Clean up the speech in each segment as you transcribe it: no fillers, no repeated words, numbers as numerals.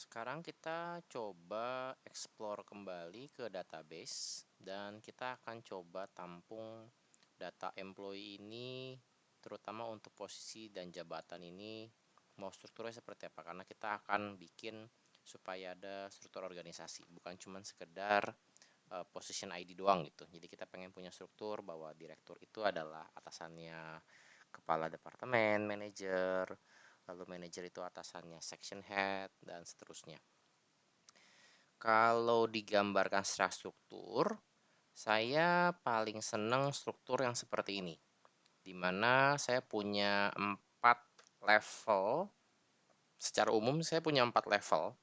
Sekarang kita coba explore kembali ke database dan kita akan coba tampung data employee ini terutama untuk posisi dan jabatan ini mau strukturnya seperti apa, karena kita akan bikin supaya ada struktur organisasi, bukan cuma sekedar position ID doang gitu. Jadi kita pengen punya struktur bahwa direktur itu adalah atasannya kepala departemen, manajer, lalu manajer itu atasannya section head, dan seterusnya. Kalau digambarkan secara struktur, saya paling seneng struktur yang seperti ini, di mana saya punya 4 level. Secara umum saya punya 4 level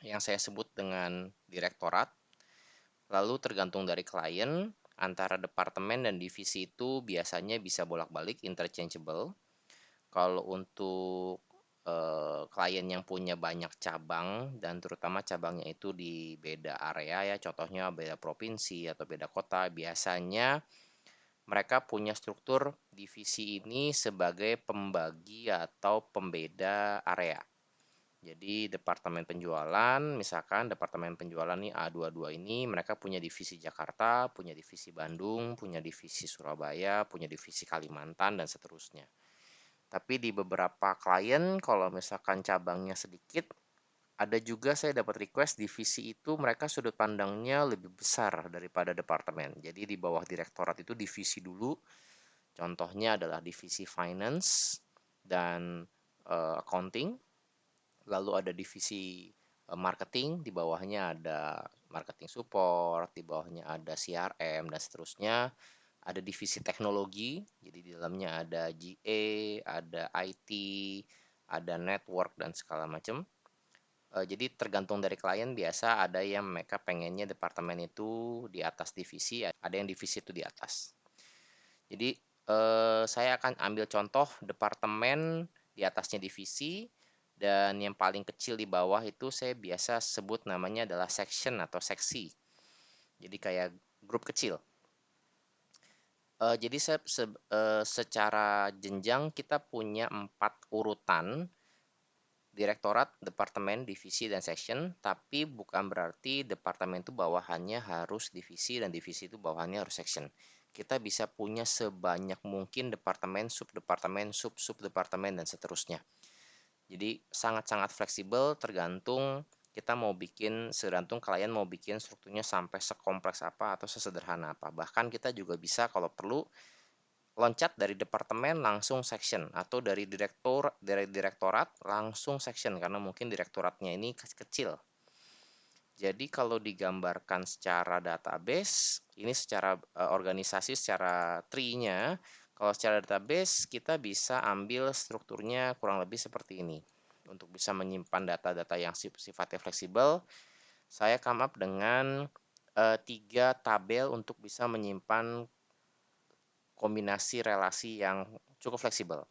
yang saya sebut dengan direktorat. Lalu tergantung dari klien, antara departemen dan divisi itu biasanya bisa bolak-balik, interchangeable. Kalau untuk klien yang punya banyak cabang dan terutama cabangnya itu di beda area ya, contohnya beda provinsi atau beda kota, biasanya mereka punya struktur divisi ini sebagai pembagi atau pembeda area. Jadi departemen penjualan, misalkan departemen penjualan nih A22 ini mereka punya divisi Jakarta, punya divisi Bandung, punya divisi Surabaya, punya divisi Kalimantan, dan seterusnya. Tapi di beberapa klien kalau misalkan cabangnya sedikit, ada juga saya dapat request divisi itu mereka sudut pandangnya lebih besar daripada departemen. Jadi di bawah direktorat itu divisi dulu. Contohnya adalah divisi finance dan accounting. Lalu ada divisi marketing, di bawahnya ada marketing support, di bawahnya ada CRM, dan seterusnya. Ada divisi teknologi, jadi di dalamnya ada GA, ada IT, ada network, dan segala macam. Jadi tergantung dari klien, biasa ada yang mereka pengennya departemen itu di atas divisi, ada yang divisi itu di atas. Jadi saya akan ambil contoh departemen, di atasnya divisi, dan yang paling kecil di bawah itu saya biasa sebut namanya adalah section atau seksi. Jadi kayak grup kecil. Jadi secara jenjang kita punya 4 urutan: direktorat, departemen, divisi, dan section. Tapi bukan berarti departemen itu bawahannya harus divisi dan divisi itu bawahannya harus section. Kita bisa punya sebanyak mungkin departemen, subdepartemen, sub-subdepartemen, dan seterusnya. Jadi sangat-sangat fleksibel, tergantung kita mau bikin, tergantung klien mau bikin strukturnya sampai sekompleks apa atau sesederhana apa. Bahkan kita juga bisa kalau perlu loncat dari departemen langsung section, atau dari direktorat langsung section, karena mungkin direktoratnya ini kecil. Jadi kalau digambarkan secara database, ini secara organisasi, secara tree-nya, kalau secara database kita bisa ambil strukturnya kurang lebih seperti ini. Untuk bisa menyimpan data-data yang sifatnya fleksibel, saya come up dengan 3 tabel untuk bisa menyimpan kombinasi relasi yang cukup fleksibel.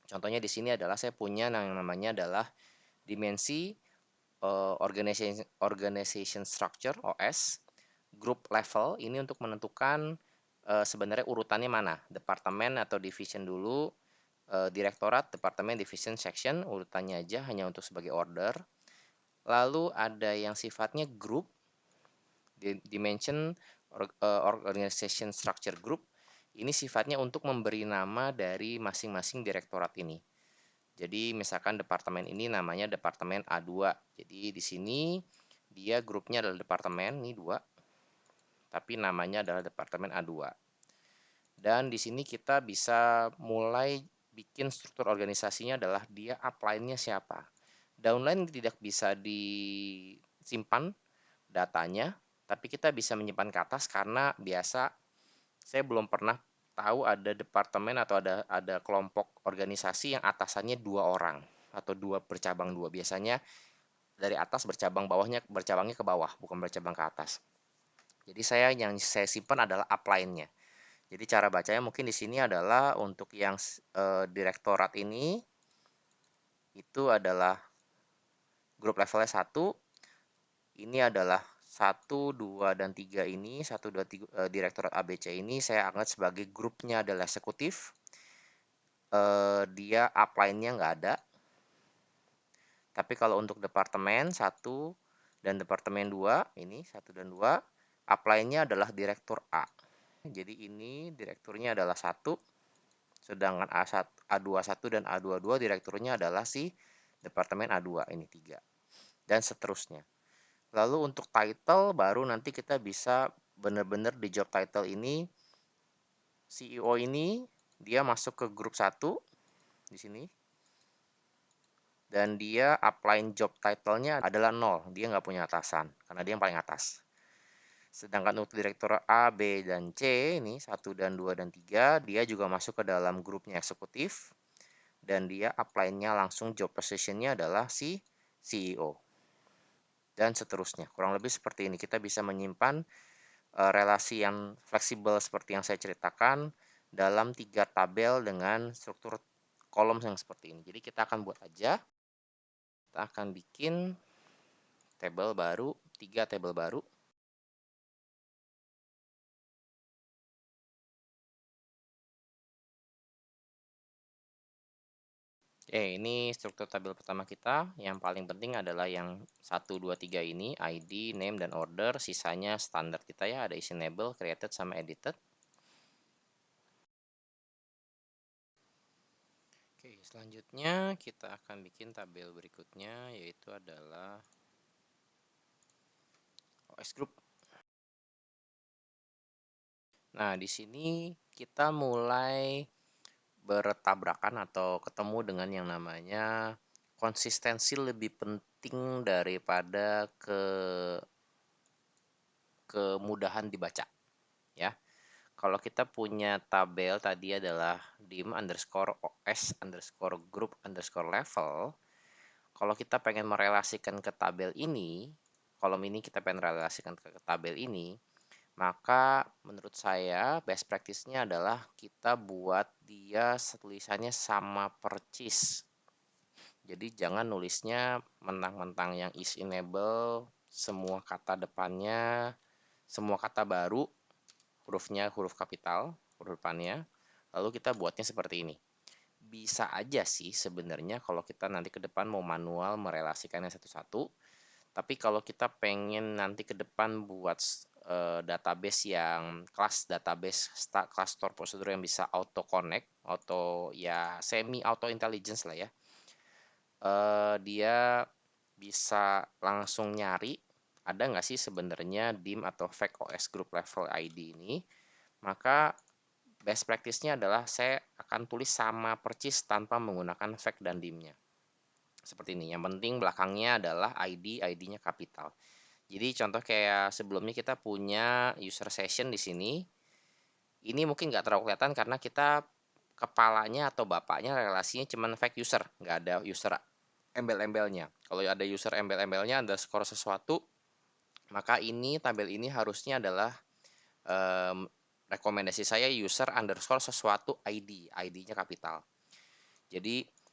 Contohnya di sini adalah saya punya yang namanya adalah dimensi organization structure (OS), group level ini untuk menentukan sebenarnya urutannya mana, departemen atau division dulu, direktorat, departemen, division, section, urutannya aja hanya untuk sebagai order. Lalu ada yang sifatnya group, dimension organization structure group. Ini sifatnya untuk memberi nama dari masing-masing direktorat ini. Jadi misalkan departemen ini namanya departemen A2. Jadi di sini dia grupnya adalah departemen, ini 2, tapi namanya adalah departemen A2. Dan di sini kita bisa mulai bikin struktur organisasinya adalah dia upline-nya siapa. Downline tidak bisa disimpan datanya, tapi kita bisa menyimpan ke atas karena biasa saya belum pernah tahu ada departemen atau ada kelompok organisasi yang atasannya 2 orang atau bercabang 2. Biasanya dari atas bercabang, bercabangnya ke bawah, bukan bercabang ke atas. Jadi yang saya simpan adalah upline-nya. Jadi cara bacanya mungkin di sini adalah untuk yang direktorat ini itu adalah grup levelnya 1. Ini adalah 1, 2, dan 3 ini, 1, 2, 3, direktorat ABC ini saya anggap sebagai grupnya adalah eksekutif. Dia upline-nya nggak ada. Tapi kalau untuk departemen 1 dan departemen 2, ini 1 dan 2, apply-nya adalah direktur A. Jadi ini direkturnya adalah 1, sedangkan A21 dan A22 direkturnya adalah si departemen A2, ini 3, dan seterusnya. Lalu untuk title baru nanti kita bisa benar-benar di job title ini, CEO ini dia masuk ke grup 1 di sini, dan dia apply job title-nya adalah 0, dia nggak punya atasan karena dia yang paling atas. Sedangkan untuk direktur A, B, dan C ini 1 dan 2 dan 3 dia juga masuk ke dalam grupnya eksekutif, dan dia apply-nya langsung job position-nya adalah si CEO. Dan seterusnya. Kurang lebih seperti ini. Kita bisa menyimpan relasi yang fleksibel seperti yang saya ceritakan dalam 3 tabel dengan struktur kolom yang seperti ini. Jadi kita akan buat aja. Kita akan bikin tabel baru, 3 tabel baru. Oke, ini struktur tabel pertama kita. Yang paling penting adalah yang 1, 2, 3 ini, ID, name, dan order. Sisanya standar kita ya, ada enable, created, sama edited. Oke, selanjutnya kita akan bikin tabel berikutnya, yaitu adalah OS Group. Nah, di sini kita mulai bertabrakan atau ketemu dengan yang namanya konsistensi lebih penting daripada kemudahan dibaca, ya. Kalau kita punya tabel tadi adalah dim_os_group_level, kalau kita pengen merelasikan ke tabel ini, kolom ini kita pengen relasikan ke tabel ini, maka menurut saya best practice-nya adalah kita buat dia tulisannya sama percis. Jadi jangan nulisnya mentang-mentang yang is enable, semua kata depannya, semua kata baru, hurufnya huruf kapital, huruf depannya, lalu kita buatnya seperti ini. Bisa aja sih sebenarnya kalau kita nanti ke depan mau manual merelasikannya satu-satu, tapi kalau kita pengen nanti ke depan buat database yang kelas database kelas store prosedur yang bisa auto connect, auto ya semi auto intelligence lah ya. Dia bisa langsung nyari ada nggak sih sebenarnya dim atau fake OS group level ID ini. Maka best practice-nya adalah saya akan tulis sama percis tanpa menggunakan fake dan dim-nya. Seperti ini. Yang penting belakangnya adalah ID-nya kapital. Jadi contoh kayak sebelumnya kita punya user session di sini. Ini mungkin nggak terlalu kelihatan karena kita kepalanya atau bapaknya relasinya cuma fake user, nggak ada user embel-embelnya. Kalau ada user embel-embelnya underscore sesuatu, maka ini tabel ini harusnya adalah rekomendasi saya user underscore sesuatu ID-nya kapital. Jadi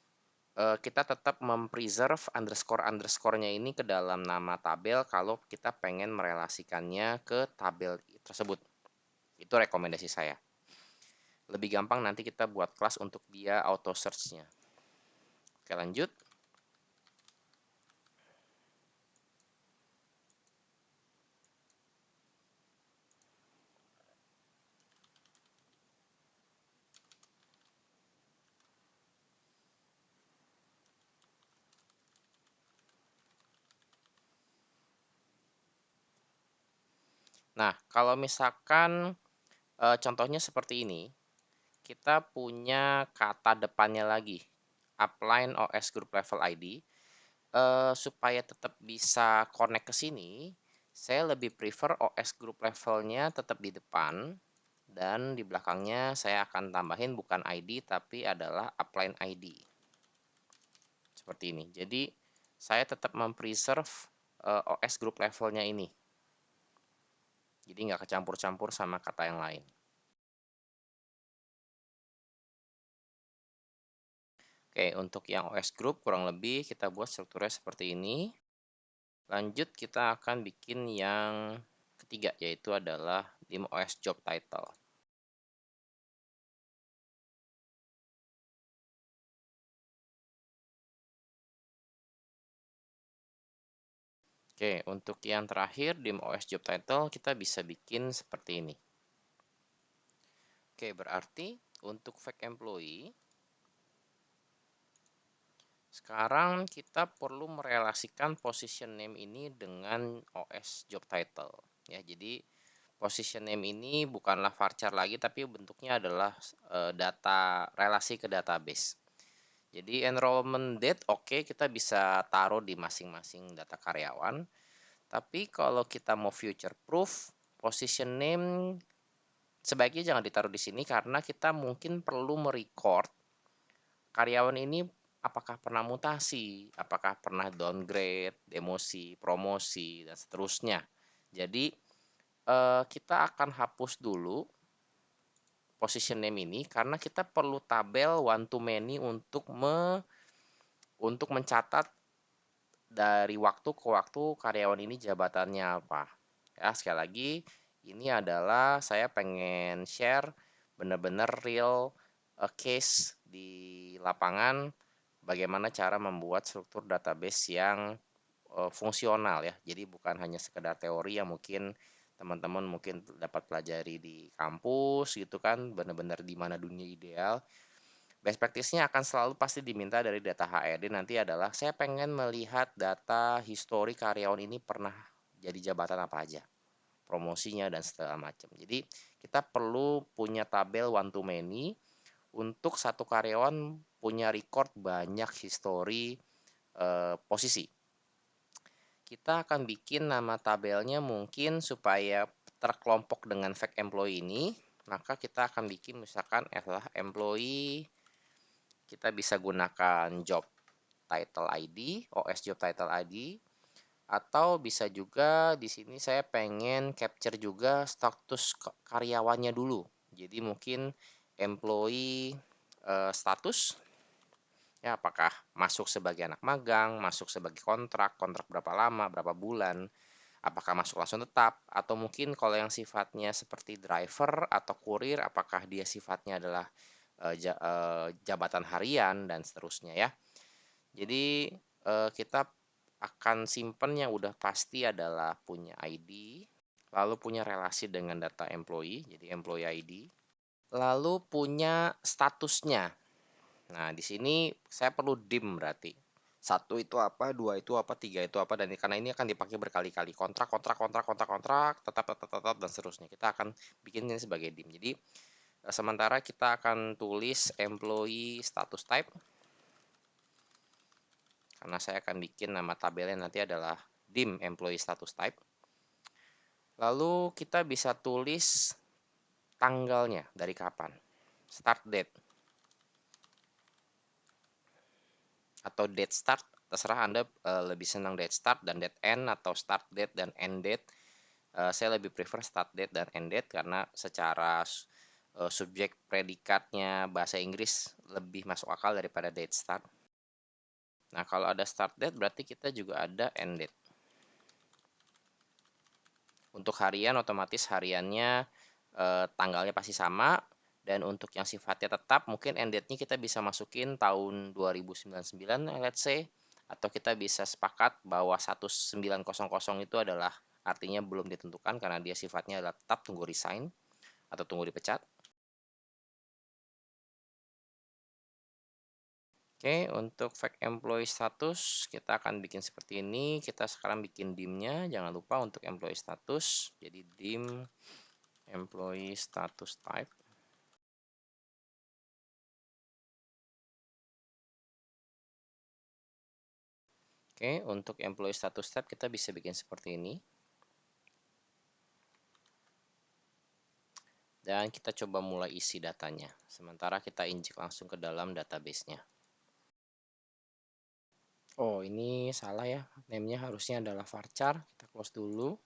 kita tetap mempreserve underscore-nya ini ke dalam nama tabel kalau kita pengen merelasikannya ke tabel tersebut. Itu rekomendasi saya. Lebih gampang nanti kita buat kelas untuk dia auto search-nya. Oke, lanjut. Nah, kalau misalkan contohnya seperti ini, kita punya kata depannya lagi, upline OS group level ID. Supaya tetap bisa connect ke sini, saya lebih prefer OS group levelnya tetap di depan, dan di belakangnya saya akan tambahin bukan ID tapi adalah upline ID. Seperti ini. Jadi saya tetap mempreserve OS group levelnya ini. Jadi nggak kecampur-campur sama kata yang lain. Oke, untuk yang OS group kurang lebih kita buat strukturnya seperti ini. Lanjut kita akan bikin yang ketiga, yaitu adalah dim OS job title. Oke, untuk yang terakhir dim OS job title kita bisa bikin seperti ini. Oke, berarti untuk fake employee sekarang kita perlu merelasikan position name ini dengan OS job title ya. Jadi position name ini bukanlah varchar lagi tapi bentuknya adalah data relasi ke database. Jadi enrollment date oke, kita bisa taruh di masing-masing data karyawan. Tapi kalau kita mau future proof, position name sebaiknya jangan ditaruh di sini karena kita mungkin perlu merecord karyawan ini apakah pernah mutasi, apakah pernah downgrade, demosi, promosi, dan seterusnya. Jadi kita akan hapus dulu position name ini karena kita perlu tabel one to many untuk mencatat dari waktu ke waktu karyawan ini jabatannya apa. Ya, sekali lagi ini adalah saya pengen share benar-benar real case di lapangan bagaimana cara membuat struktur database yang fungsional ya. Jadi bukan hanya sekedar teori yang mungkin teman-teman mungkin dapat pelajari di kampus gitu kan, benar-benar di mana dunia ideal. Best practice-nya akan selalu pasti diminta dari data HRD nanti adalah saya pengen melihat data histori karyawan ini pernah jadi jabatan apa aja, promosinya dan segala macam. Jadi kita perlu punya tabel one to many untuk satu karyawan punya record banyak histori posisi. Kita akan bikin nama tabelnya mungkin supaya terkelompok dengan fake employee ini, maka kita akan bikin misalkan adalah employee. Kita bisa gunakan job title ID, OS job title ID, atau bisa juga di sini saya pengen capture juga status karyawannya dulu. Jadi mungkin employee status ya, apakah masuk sebagai anak magang, masuk sebagai kontrak berapa lama, berapa bulan, apakah masuk langsung tetap, atau mungkin kalau yang sifatnya seperti driver atau kurir, apakah dia sifatnya adalah jabatan harian dan seterusnya ya. Jadi kita akan simpen yang udah pasti adalah punya ID, lalu punya relasi dengan data employee, jadi employee ID, lalu punya statusnya. Nah, di sini saya perlu dim berarti. Satu itu apa, dua itu apa, tiga itu apa, dan karena ini akan dipakai berkali-kali kontrak, tetap dan seterusnya. Kita akan bikin ini sebagai dim. Jadi sementara kita akan tulis employee status type karena saya akan bikin nama tabelnya nanti adalah dim employee status type. Lalu kita bisa tulis tanggalnya dari kapan, start date atau date start, terserah Anda lebih senang date start dan date end atau start date dan end date. Saya lebih prefer start date dan end date karena secara subjek predikatnya bahasa Inggris lebih masuk akal daripada date start. Nah, kalau ada start date berarti kita juga ada end date. Untuk harian otomatis hariannya tanggalnya pasti sama, dan untuk yang sifatnya tetap mungkin end date-nya kita bisa masukin tahun 2099 let's say, atau kita bisa sepakat bahwa 1900 itu adalah artinya belum ditentukan karena dia sifatnya adalah tetap, tunggu resign atau tunggu dipecat. Oke, untuk fake employee status kita akan bikin seperti ini. Kita sekarang bikin dim-nya, jangan lupa untuk employee status. Jadi dim employee status type. Oke, untuk employee status type kita bisa bikin seperti ini. Dan kita coba mulai isi datanya. Sementara kita injek langsung ke dalam database-nya. Oh, ini salah ya. Name-nya harusnya adalah varchar. Kita close dulu.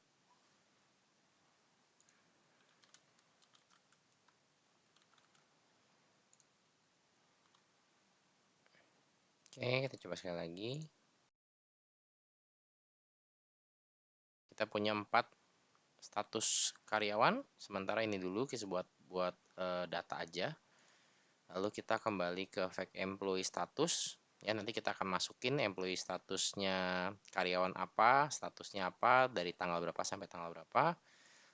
Oke, kita coba sekali lagi. Kita punya 4 status karyawan. Sementara ini dulu kita buat data aja. Lalu kita kembali ke fake employee status. Ya, nanti kita akan masukin employee statusnya karyawan apa, statusnya apa, dari tanggal berapa sampai tanggal berapa.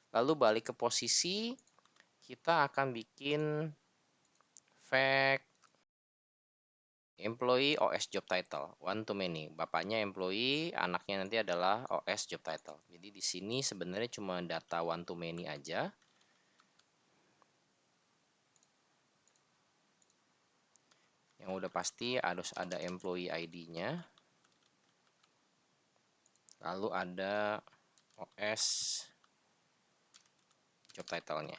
Lalu balik ke posisi, kita akan bikin fact employee OS job title, one to many. Bapaknya employee, anaknya nanti adalah OS job title. Jadi di sini sebenarnya cuma data one to many aja. Yang udah pasti harus ada employee ID-nya. Lalu ada OS job title-nya.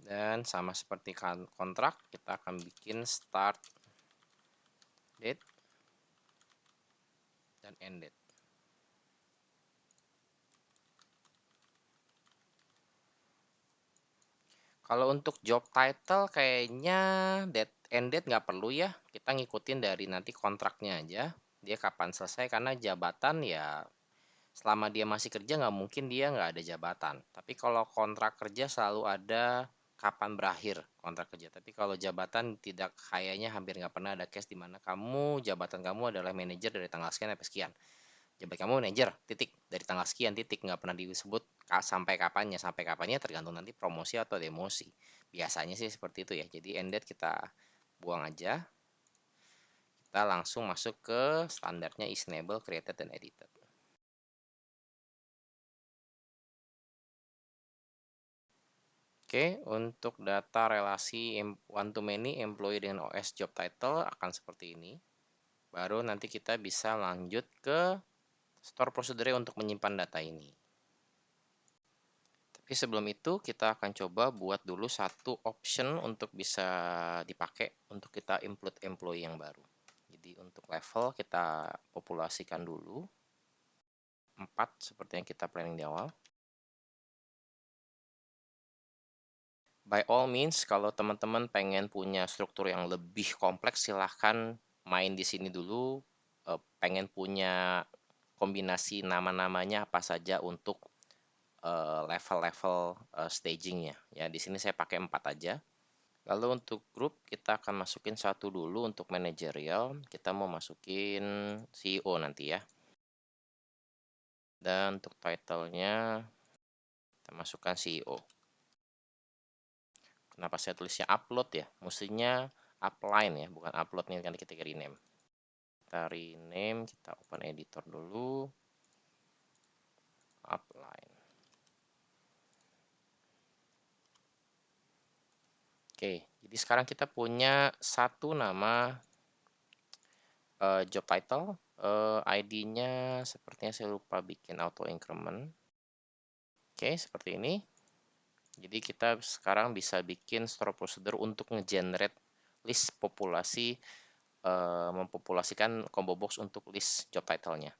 Dan sama seperti kontrak, kita akan bikin start date dan end date. Kalau untuk job title kayaknya end date nggak perlu ya. Kita ngikutin dari nanti kontraknya aja. Dia kapan selesai, karena jabatan ya selama dia masih kerja nggak mungkin dia nggak ada jabatan. Tapi kalau kontrak kerja selalu ada kapan berakhir kontrak kerja. Tapi kalau jabatan tidak, kayaknya hampir nggak pernah ada case di mana jabatan kamu adalah manajer dari tanggal sekian sampai sekian. Jabat kamu manajer, titik, dari tanggal sekian, titik, nggak pernah disebut sampai kapannya tergantung nanti promosi atau demosi. Biasanya sih seperti itu ya. Jadi end date kita buang aja, kita langsung masuk ke standarnya is enable, created, dan edited. Oke, untuk data relasi one to many employee dengan OS job title akan seperti ini. Baru nanti kita bisa lanjut ke store procedure untuk menyimpan data ini. Tapi sebelum itu kita akan coba buat dulu satu option untuk bisa dipakai untuk kita include employee yang baru. Jadi untuk level kita populasikan dulu 4 seperti yang kita planning di awal. By all means, kalau teman-teman pengen punya struktur yang lebih kompleks, silahkan main di sini dulu. Pengen punya kombinasi nama-namanya apa saja untuk level-level stagingnya. Ya, di sini saya pakai 4 aja. Lalu untuk grup kita akan masukin satu dulu untuk manajerial. Kita mau masukin CEO nanti ya. Dan untuk title-nya kita masukkan CEO. Kenapa saya tulisnya upload ya? Mestinya upline ya, bukan upload nih, kan kita rename. Kita rename, kita open editor dulu. Upline. Oke, jadi sekarang kita punya satu nama job title. ID-nya sepertinya saya lupa bikin auto increment. Oke, seperti ini. Jadi kita sekarang bisa bikin store procedure untuk nge-generate list populasi, mempopulasikan combo box untuk list job title-nya.